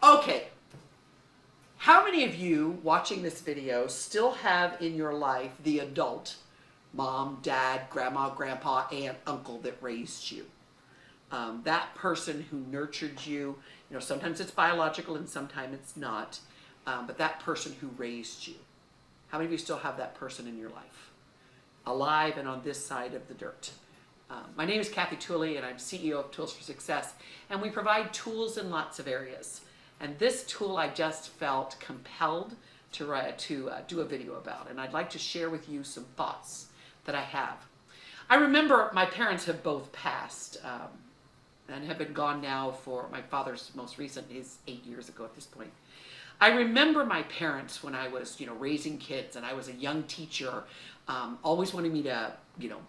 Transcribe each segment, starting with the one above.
Okay, how many of you watching this video still have in your life the adult, mom, dad, grandma, grandpa, aunt, uncle that raised you? That person who nurtured you, sometimes it's biological and sometimes it's not, but that person who raised you. How many of you still have that person in your life? Alive and on this side of the dirt. My name is Kathy Tooley and I'm CEO of Tools for Success, and we provide tools in lots of areas. And this tool I just felt compelled to do a video about, and I'd like to share with you some thoughts that I have. I remember my parents have both passed and have been gone now for, my father's most recent is 8 years ago at this point. I remember my parents when I was, raising kids and I was a young teacher, always wanting me to,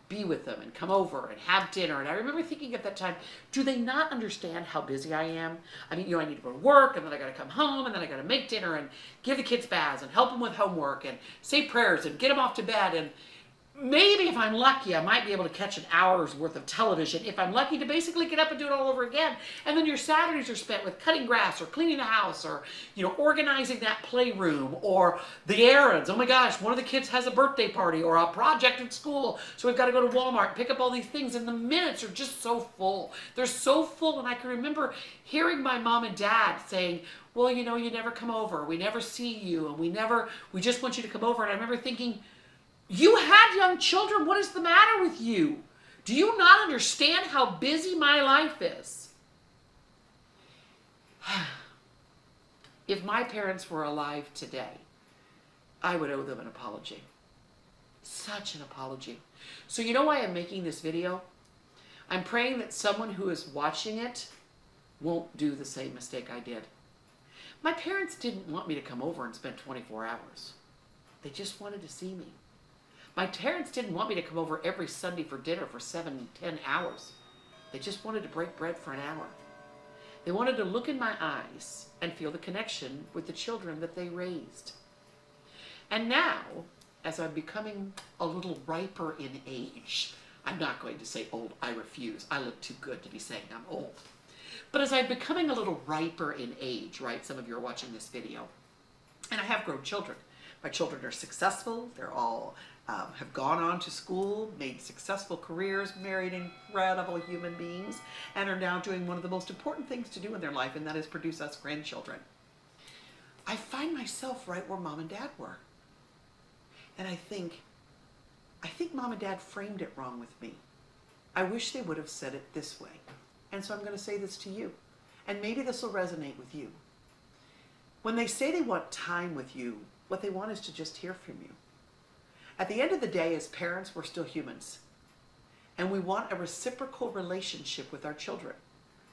be with them and come over and have dinner. And I remember thinking at that time, do they not understand how busy I am? I mean, I need to go to work and then I got to come home and then I got to make dinner and give the kids baths and help them with homework and say prayers and get them off to bed. And maybe if I'm lucky, I might be able to catch an hour's worth of television. If I'm lucky to basically get up and do it all over again. And then your Saturdays are spent with cutting grass or cleaning the house or, organizing that playroom or the errands. Oh my gosh, one of the kids has a birthday party or a project at school. So we've got to go to Walmart and pick up all these things. And the minutes are just so full. They're so full. And I can remember hearing my mom and dad saying, well, you never come over. We never see you. And we just want you to come over. And I remember thinking, you had young children. What is the matter with you? Do you not understand how busy my life is? If my parents were alive today, I would owe them an apology. Such an apology. So you know why I'm making this video? I'm praying that someone who is watching it won't do the same mistake I did. My parents didn't want me to come over and spend 24 hours. They just wanted to see me. My parents didn't want me to come over every Sunday for dinner for 7, 10 hours. They just wanted to break bread for an hour. They wanted to look in my eyes and feel the connection with the children that they raised. And now, as I'm becoming a little riper in age, I'm not going to say old, I refuse. I look too good to be saying I'm old. But as I'm becoming a little riper in age, right? Some of you are watching this video. And I have grown children. My children are successful. They're all have gone on to school, made successful careers, married incredible human beings, and are now doing one of the most important things to do in their life, and that is produce us grandchildren. I find myself right where mom and dad were. And I think mom and dad framed it wrong with me. I wish they would have said it this way. And so I'm going to say this to you. And maybe this will resonate with you. When they say they want time with you, what they want is to just hear from you. At the end of the day, as parents, we're still humans. And we want a reciprocal relationship with our children.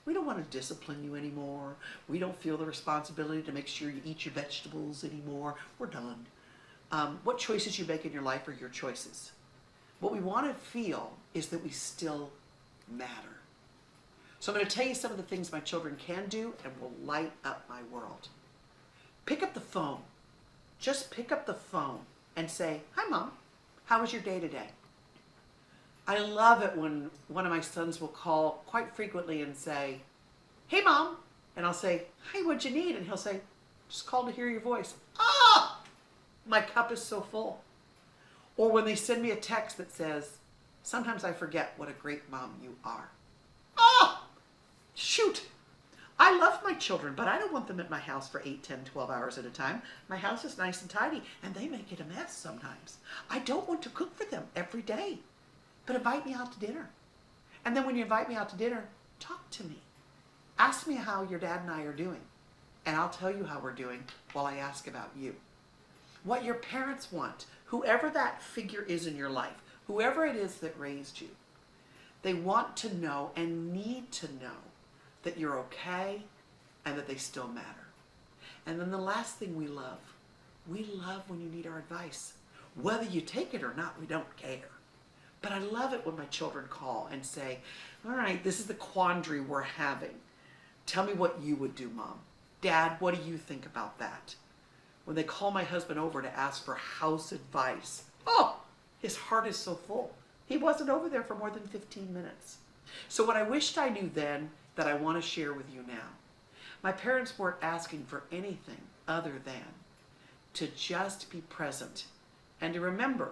We don't want to discipline you anymore. We don't feel the responsibility to make sure you eat your vegetables anymore. We're done. What choices you make in your life are your choices. What we want to feel is that we still matter. So I'm going to tell you some of the things my children can do and will light up my world. Pick up the phone. Just pick up the phone and say, hi, Mom, how was your day today? I love it when one of my sons will call quite frequently and say, hey, Mom. And I'll say, hi, what'd you need? And he'll say, just called to hear your voice. Ah, my cup is so full. Or when they send me a text that says, sometimes I forget what a great mom you are. Ah, shoot. I love my children, but I don't want them at my house for 8, 10, 12 hours at a time. My house is nice and tidy, and they make it a mess sometimes. I don't want to cook for them every day, but invite me out to dinner. And then when you invite me out to dinner, talk to me. Ask me how your dad and I are doing, and I'll tell you how we're doing while I ask about you. What your parents want, whoever that figure is in your life, whoever it is that raised you, they want to know and need to know that you're okay and that they still matter. And then the last thing we love when you need our advice. Whether you take it or not, we don't care. But I love it when my children call and say, all right, this is the quandary we're having. Tell me what you would do, Mom. Dad, what do you think about that? When they call my husband over to ask for house advice, oh, his heart is so full. He wasn't over there for more than 15 minutes. So what I wished I knew then that I want to share with you now. My parents weren't asking for anything other than to just be present and to remember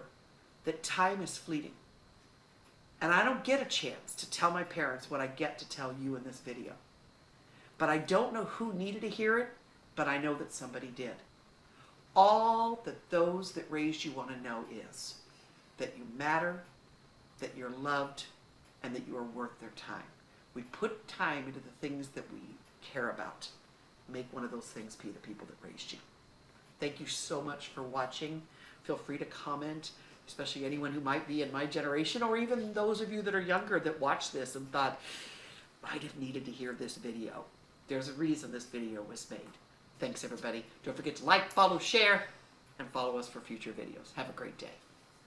that time is fleeting. And I don't get a chance to tell my parents what I get to tell you in this video. But I don't know who needed to hear it, but I know that somebody did. All that those that raised you want to know is that you matter, that you're loved, and that you are worth their time. We put time into the things that we care about. Make one of those things be the people that raised you. Thank you so much for watching. Feel free to comment, especially anyone who might be in my generation, or even those of you that are younger that watched this and thought, I'd have needed to hear this video. There's a reason this video was made. Thanks, everybody. Don't forget to like, follow, share, and follow us for future videos. Have a great day.